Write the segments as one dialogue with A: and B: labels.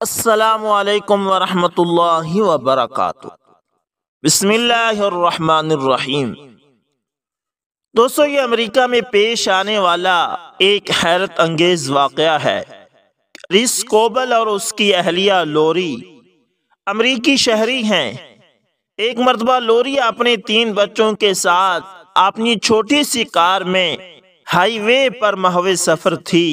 A: السلام علیکم ورحمۃ اللہ وبرکاتہ۔ بسم اللہ الرحمن الرحیم۔ دوستو، یہ امریکہ میں پیش آنے والا ایک حیرت انگیز واقعہ ہے۔ کرس کوبل اور اس کی اہلیہ لوری امریکی شہری ہیں۔ ایک مرتبہ لوری اپنے 3 بچوں کے ساتھ اپنی چھوٹی سی کار میں ہائی وے پر محو سفر تھی۔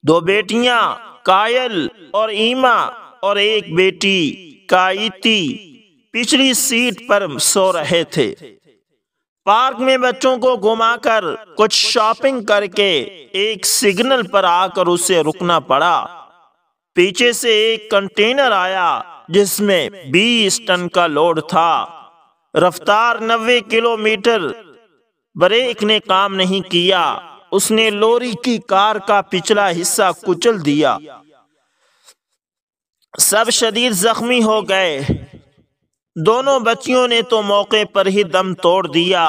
A: 2 بیٹیاں کائل اور ایما اور ایک بیٹی کائتی پچھلی سیٹ پر سو رہے تھے۔ پارک میں بچوں کو گھما کر کچھ شاپنگ کر کے ایک سگنل پر آ کر اسے رکنا پڑا۔ پیچھے سے ایک کنٹینر آیا جس میں 20 ٹن کا لوڈ تھا۔ رفتار 90 کلومیٹر۔ بریک نے کام نہیں کیا۔ اس نے لوری کی کار کا پچھلا حصہ کچل دیا۔ سب شدید زخمی ہو گئے۔ دونوں بچیوں نے تو موقع پر ہی دم توڑ دیا۔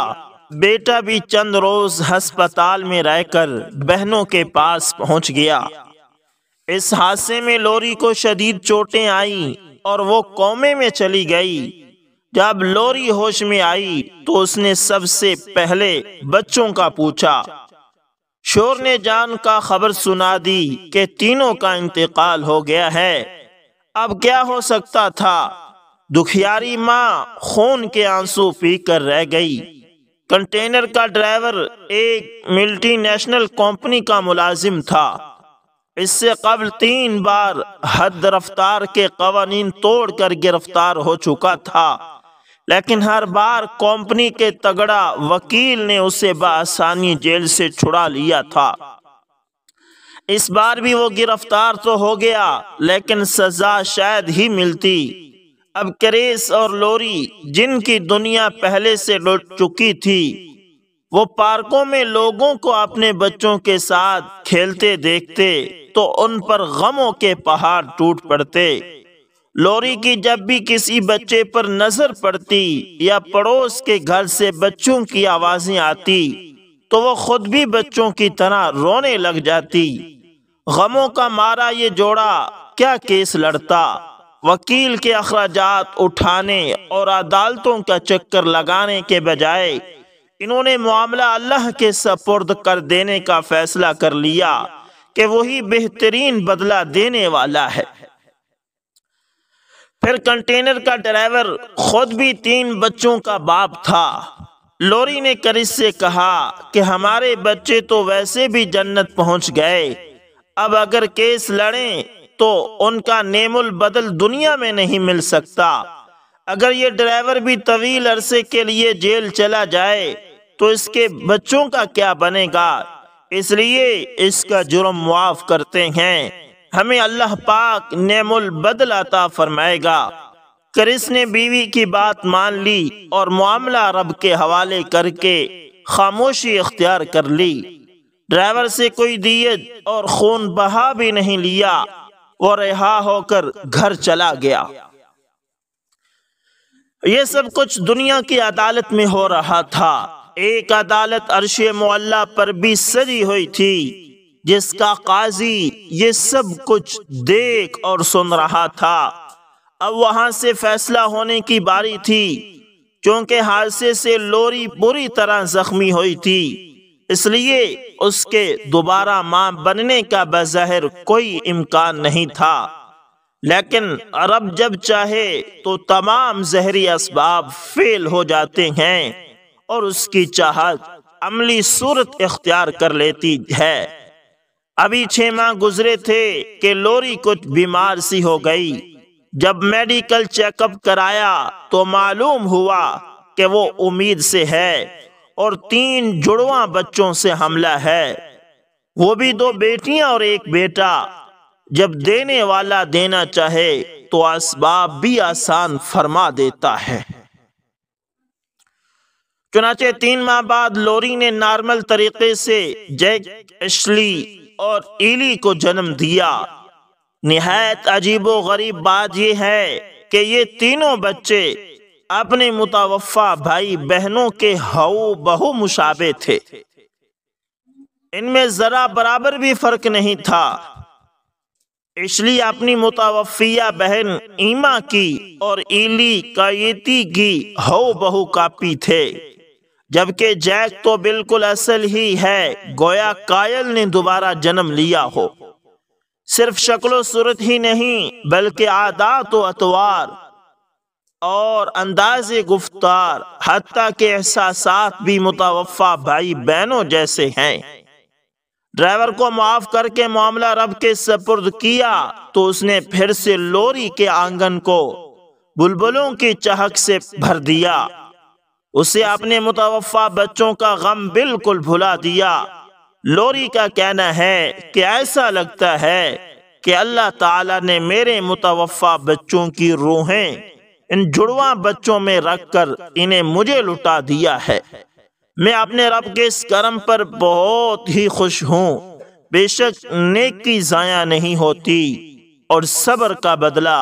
A: بیٹا بھی چند روز ہسپتال میں رہ کر بہنوں کے پاس پہنچ گیا۔ اس حادثے میں لوری کو شدید چوٹیں آئیں اور وہ کومے میں چلی گئی۔ جب لوری ہوش میں آئی تو اس نے سب سے پہلے بچوں کا پوچھا۔ شور نے جان کا خبر سنا دی کہ تینوں کا انتقال ہو گیا ہے۔ اب کیا ہو سکتا تھا؟ دکھیاری ماں خون کے آنسو پی کر رہ گئی۔ کنٹینر کا ڈرائیور ایک ملٹی نیشنل کمپنی کا ملازم تھا۔ اس سے قبل 3 بار حد رفتار کے قوانین توڑ کر گرفتار ہو چکا تھا، لیکن ہر بار کمپنی کے تگڑا وکیل نے اسے بآسانی جیل سے چھڑا لیا تھا۔ اس بار بھی وہ گرفتار تو ہو گیا، لیکن سزا شاید ہی ملتی۔ اب کرس اور لوری، جن کی دنیا پہلے سے لٹ چکی تھی، وہ پارکوں میں لوگوں کو اپنے بچوں کے ساتھ کھیلتے دیکھتے تو ان پر غموں کے پہاڑ ٹوٹ پڑتے۔ لوری کی جب بھی کسی بچے پر نظر پڑتی یا پڑوس کے گھر سے بچوں کی آوازیں آتی تو وہ خود بھی بچوں کی طرح رونے لگ جاتی۔ غموں کا مارا یہ جوڑا کیا کیس لڑتا؟ وکیل کے اخراجات اٹھانے اور عدالتوں کا چکر لگانے کے بجائے انہوں نے معاملہ اللہ کے سپرد کر دینے کا فیصلہ کر لیا کہ وہی بہترین بدلہ دینے والا ہے۔ پھر کنٹینر کا ڈرائیور خود بھی 3 بچوں کا باپ تھا۔ لوری نے کرس سے کہا کہ ہمارے بچے تو ویسے بھی جنت پہنچ گئے، اب اگر کیس لڑیں تو ان کا نعم البدل دنیا میں نہیں مل سکتا۔ اگر یہ ڈرائیور بھی طویل عرصے کے لیے جیل چلا جائے تو اس کے بچوں کا کیا بنے گا؟ اس لیے اس کا جرم معاف کرتے ہیں، ہمیں اللہ پاک نعم البدل عطا فرمائے گا۔ کرس نے بیوی کی بات مان لی اور معاملہ رب کے حوالے کر کے خاموشی اختیار کر لی۔ ڈرائیور سے کوئی دیت اور خون بہا بھی نہیں لیا، وہ رہا ہو کر گھر چلا گیا۔ یہ سب کچھ دنیا کی عدالت میں ہو رہا تھا۔ ایک عدالت عرش معلی پر بھی سجی ہوئی تھی، جس کا قاضی یہ سب کچھ دیکھ اور سن رہا تھا۔ اب وہاں سے فیصلہ ہونے کی باری تھی۔ چونکہ حادثے سے لوری بری طرح زخمی ہوئی تھی، اس لیے اس کے دوبارہ ماں بننے کا بظاہر کوئی امکان نہیں تھا، لیکن رب جب چاہے تو تمام ظاہری اسباب فیل ہو جاتے ہیں اور اس کی چاہت عملی صورت اختیار کر لیتی ہے۔ ابھی 6 ماہ گزرے تھے کہ لوری کچھ بیمار سی ہو گئی۔ جب میڈیکل چیک اپ کرایا تو معلوم ہوا کہ وہ امید سے ہے اور 3 جڑواں بچوں سے حاملہ ہے، وہ بھی 2 بیٹیاں اور ایک بیٹا۔ جب دینے والا دینا چاہے تو اسباب بھی آسان فرما دیتا ہے۔ چنانچہ 3 ماہ بعد لوری نے نارمل طریقے سے جیک، ایشلی اور ایلی کو جنم دیا۔ نہایت عجیب و غریب بات یہ ہے کہ یہ تینوں بچے اپنے متوفی بھائی بہنوں کے ہو بہو مشابہ تھے۔ ان میں ذرا برابر بھی فرق نہیں تھا۔ اس لیے اپنی متوفیہ بہن ایما کی اور ایلی کایتی کی ہو بہو کاپی تھے، جبکہ جیک تو بالکل اصل ہی ہے، گویا کائل نے دوبارہ جنم لیا ہو۔ صرف شکل و صورت ہی نہیں بلکہ عادات و اطوار اور انداز گفتار حتیٰ کہ احساسات بھی متوفہ بھائی بہنوں جیسے ہیں۔ ڈرائیور کو معاف کر کے معاملہ رب کے سپرد کیا تو اس نے پھر سے لوری کے آنگن کو بلبلوں کی چہک سے بھر دیا۔ اسے اپنے متوفہ بچوں کا غم بالکل بھلا دیا۔ لوری کا کہنا ہے کہ ایسا لگتا ہے کہ اللہ تعالیٰ نے میرے متوفہ بچوں کی روحیں ان جڑواں بچوں میں رکھ کر انہیں مجھے لٹا دیا ہے۔ میں اپنے رب کے اس کرم پر بہت ہی خوش ہوں۔ بے شک نیکی ضائع نہیں ہوتی اور صبر کا بدلہ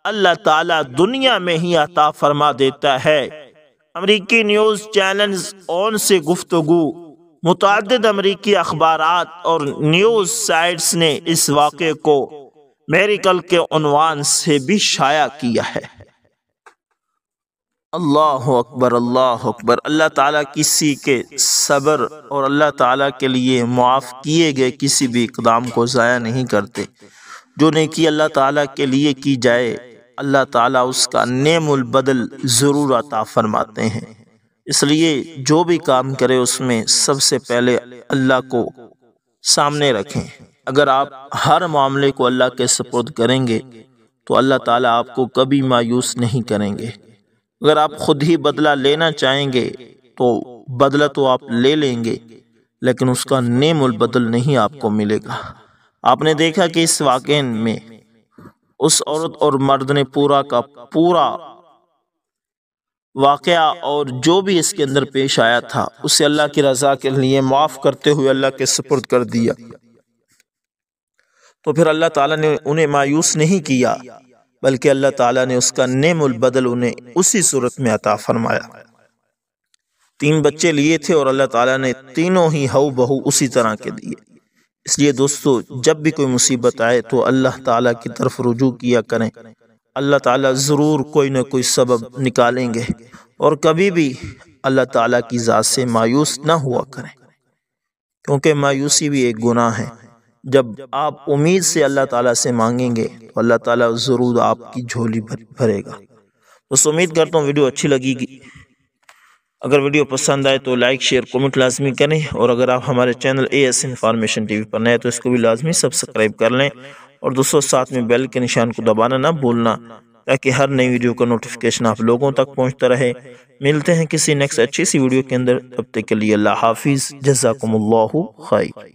A: اللہ تعالیٰ دنیا میں ہی عطا فرما دیتا ہے۔ امریکی نیوز چینلز اون سے گفتگو، متعدد امریکی اخبارات اور نیوز سائٹس نے اس واقعے کو میریکل کے عنوان سے بھی شائع کیا ہے۔ اللہ اکبر، اللہ اکبر۔ اللہ تعالیٰ کسی کے صبر اور اللہ تعالیٰ کے لیے معاف کیے گئے کسی بھی اقدام کو ضائع نہیں کرتے۔ جو نیکی اللہ تعالیٰ کے لیے کی جائے اللہ تعالیٰ اس کا نعم البدل ضرور عطا فرماتے ہیں۔ اس لیے جو بھی کام کرے اس میں سب سے پہلے اللہ کو سامنے رکھیں۔ اگر آپ ہر معاملے کو اللہ کے سپرد کریں گے تو اللہ تعالیٰ آپ کو کبھی مایوس نہیں کریں گے۔ اگر آپ خود ہی بدلہ لینا چاہیں گے تو بدلہ تو آپ لے لیں گے لیکن اس کا نعم البدل نہیں آپ کو ملے گا۔ آپ نے دیکھا کہ اس واقعے میں اس عورت اور مرد نے پورا کا پورا واقعہ اور جو بھی اس کے اندر پیش آیا تھا اسے اللہ کی رضا کے لیے معاف کرتے ہوئے اللہ کے سپرد کر دیا۔ تو پھر اللہ تعالیٰ نے انہیں مایوس نہیں کیا بلکہ اللہ تعالیٰ نے اس کا نعم البدل انہیں اسی صورت میں عطا فرمایا۔ 3 بچے لیے تھے اور اللہ تعالیٰ نے تینوں ہی ہو بہو اسی طرح کے دیے۔ اس لیے دوستو جب بھی کوئی مصیبت آئے تو اللہ تعالیٰ کی طرف رجوع کیا کریں۔ اللہ تعالیٰ ضرور کوئی نہ کوئی سبب نکالیں گے اور کبھی بھی اللہ تعالیٰ کی ذات سے مایوس نہ ہوا کریں، کیونکہ مایوسی بھی ایک گناہ ہے۔ جب آپ امید سے اللہ تعالیٰ سے مانگیں گے تو اللہ تعالیٰ ضرور آپ کی جھولی بھرے گا۔ بس امید کرتا ہوں ویڈیو اچھی لگے گی۔ اگر ویڈیو پسند آئے تو لائک شیئر کومنٹ لازمی کریں، اور اگر آپ ہمارے چینل AS انفارمیشن TV پر نئے تو اس کو بھی لازمی سبسکرائب کر لیں، اور دوستوں ساتھ میں بیل کے نشان کو دبانا نہ بھولنا تاکہ ہر نئی ویڈیو کا نوٹیفیکیشن آپ لوگوں تک پہنچتا رہے۔ ملتے ہیں کسی نیکسٹ اچھی سی ویڈیو کے اندر، تب تک کے لیے اللہ حافظ، جزاکم اللہ خیر۔